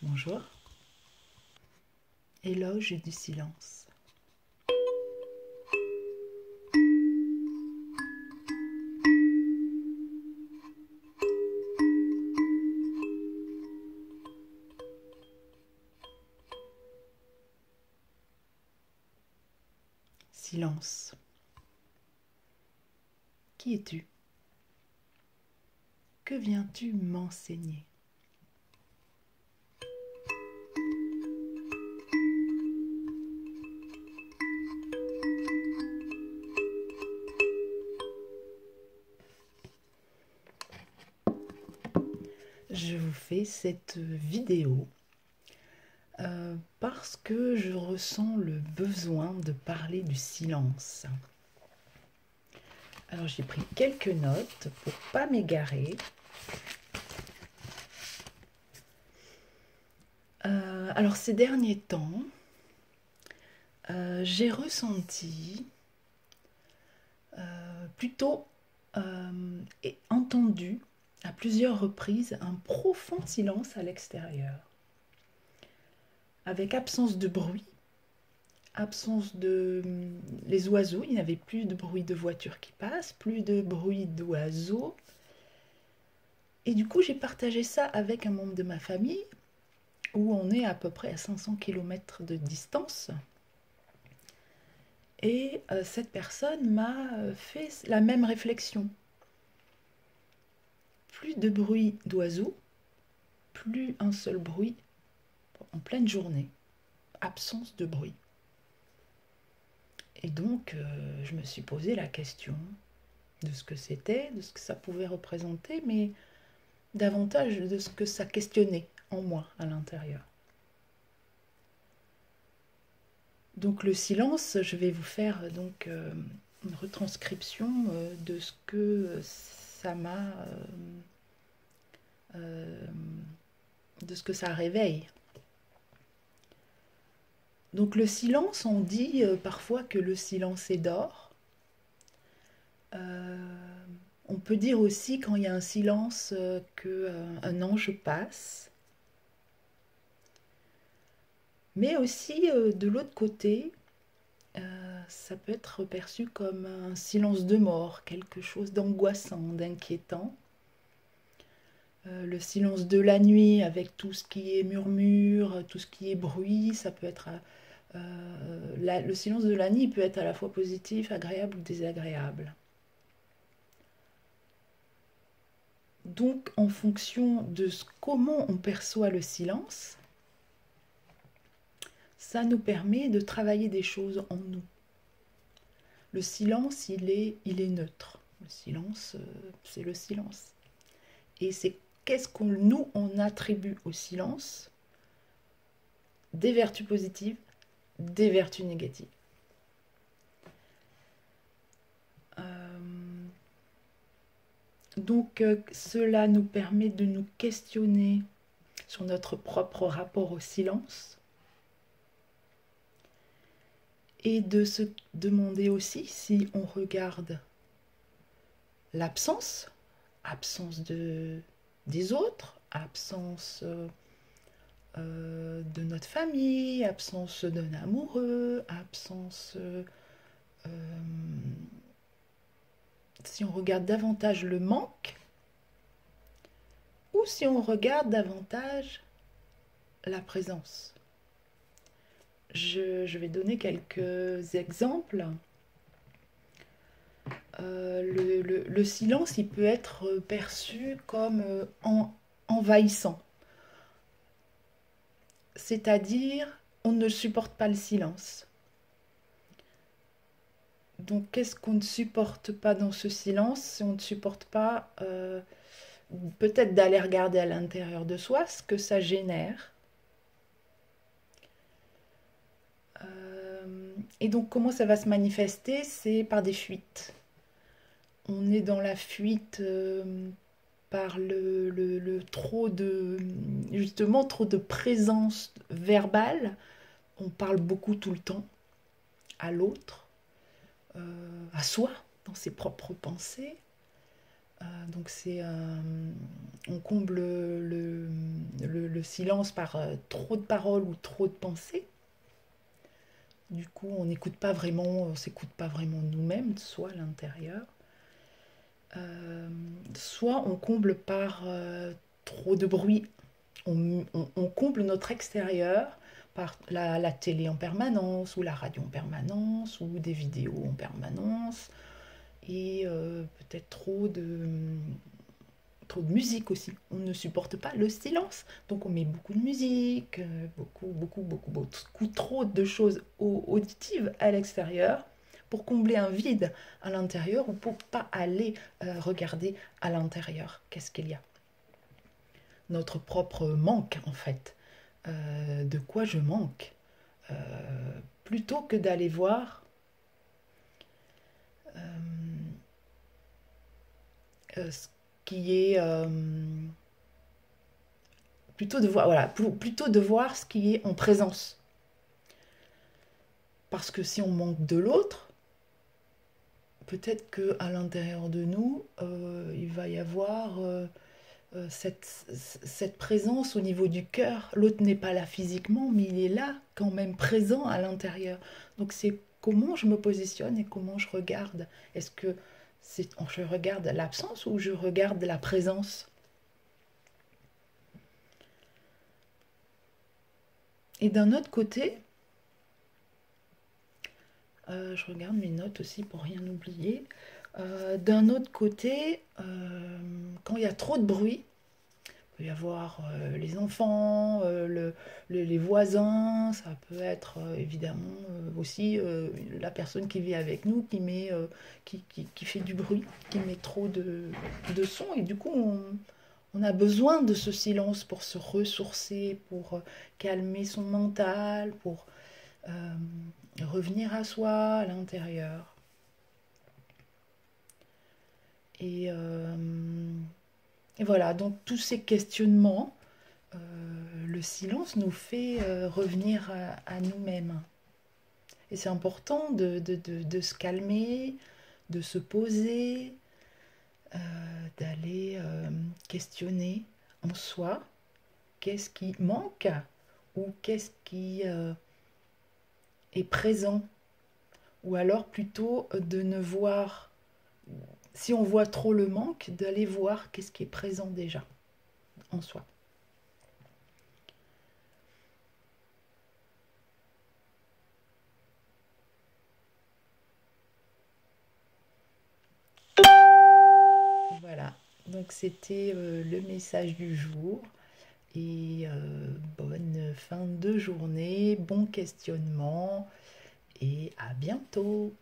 Bonjour. Éloge du silence. Silence. Qui es-tu? Que viens-tu m'enseigner? Je vous fais cette vidéo parce que je ressens le besoin de parler du silence. Alors j'ai pris quelques notes pour pas m'égarer. Alors ces derniers temps, j'ai ressenti plutôt et entendu à plusieurs reprises un profond silence à l'extérieur, avec absence de bruit, absence de les oiseaux, il n'y avait plus de bruit de voiture qui passe, plus de bruit d'oiseaux. Et du coup, j'ai partagé ça avec un membre de ma famille, où on est à peu près à 500 km de distance. Et cette personne m'a fait la même réflexion. Plus de bruit d'oiseaux, plus un seul bruit en pleine journée. Absence de bruit. Et donc, je me suis posé la question de ce que c'était, de ce que ça pouvait représenter, mais davantage de ce que ça questionnait en moi, à l'intérieur. Donc le silence, je vais vous faire donc une retranscription de ce que ça m'a, de ce que ça réveille. Donc le silence, on dit parfois que le silence est d'or. On peut dire aussi quand il y a un silence qu'un ange passe. Mais aussi de l'autre côté, ça peut être perçu comme un silence de mort, quelque chose d'angoissant, d'inquiétant. Le silence de la nuit avec tout ce qui est murmure, tout ce qui est bruit, ça peut être... le silence de la nuit peut être à la fois positif, agréable ou désagréable. Donc, en fonction de comment on perçoit le silence, ça nous permet de travailler des choses en nous. Le silence, il est neutre. Le silence, c'est le silence. Et c'est qu'est-ce qu'on nous, on attribue au silence? Des vertus positives, des vertus négatives. Donc, cela nous permet de nous questionner sur notre propre rapport au silence et de se demander aussi si on regarde l'absence, absence des autres, absence de notre famille, absence d'un amoureux, absence... si on regarde davantage le manque, ou si on regarde davantage la présence. Je vais donner quelques exemples. Le silence, il peut être perçu comme envahissant. C'est-à-dire, on ne supporte pas le silence. Donc, qu'est-ce qu'on ne supporte pas dans ce silence? On ne supporte pas peut-être d'aller regarder à l'intérieur de soi ce que ça génère. Et donc, comment ça va se manifester? C'est par des fuites. On est dans la fuite par le trop de, justement, trop de présence verbale. On parle beaucoup tout le temps à l'autre, à soi, dans ses propres pensées. Donc on comble le silence par trop de paroles ou trop de pensées. Du coup, on s'écoute pas vraiment nous-mêmes, soit à l'intérieur. Soit on comble par trop de bruit. On comble notre extérieur par la télé en permanence, ou la radio en permanence, ou des vidéos en permanence, et peut-être trop de musique aussi. On ne supporte pas le silence, donc on met beaucoup de musique, beaucoup trop de choses auditives à l'extérieur pour combler un vide à l'intérieur, ou pour pas aller regarder à l'intérieur qu'est-ce qu'il y a. Notre propre manque, en fait. De quoi je manque, plutôt que d'aller voir ce qui est plutôt de voir ce qui est en présence. Parce que si on manque de l'autre, peut-être que à l'intérieur de nous, il va y avoir cette présence au niveau du cœur. L'autre n'est pas là physiquement, mais il est là quand même présent à l'intérieur. Donc c'est comment je me positionne et comment je regarde. Est-ce que je regarde l'absence ou je regarde la présence? Et d'un autre côté, je regarde mes notes aussi pour rien oublier. D'un autre côté, quand il y a trop de bruit, il peut y avoir les enfants, les voisins, ça peut être évidemment aussi la personne qui vit avec nous qui fait du bruit, qui met trop de son, et du coup on a besoin de ce silence pour se ressourcer, pour calmer son mental, pour euh, revenir à soi, à l'intérieur. Et, euh, et voilà, donc tous ces questionnements, le silence nous fait revenir à nous-mêmes. Et c'est important de se calmer, de se poser, d'aller questionner en soi qu'est-ce qui manque, ou qu'est-ce qui est présent. Ou alors plutôt de ne voir, si on voit trop le manque, d'aller voir qu'est-ce qui est présent déjà en soi. Voilà, donc c'était le message du jour. Et bonne fin de journée, bon questionnement, et à bientôt.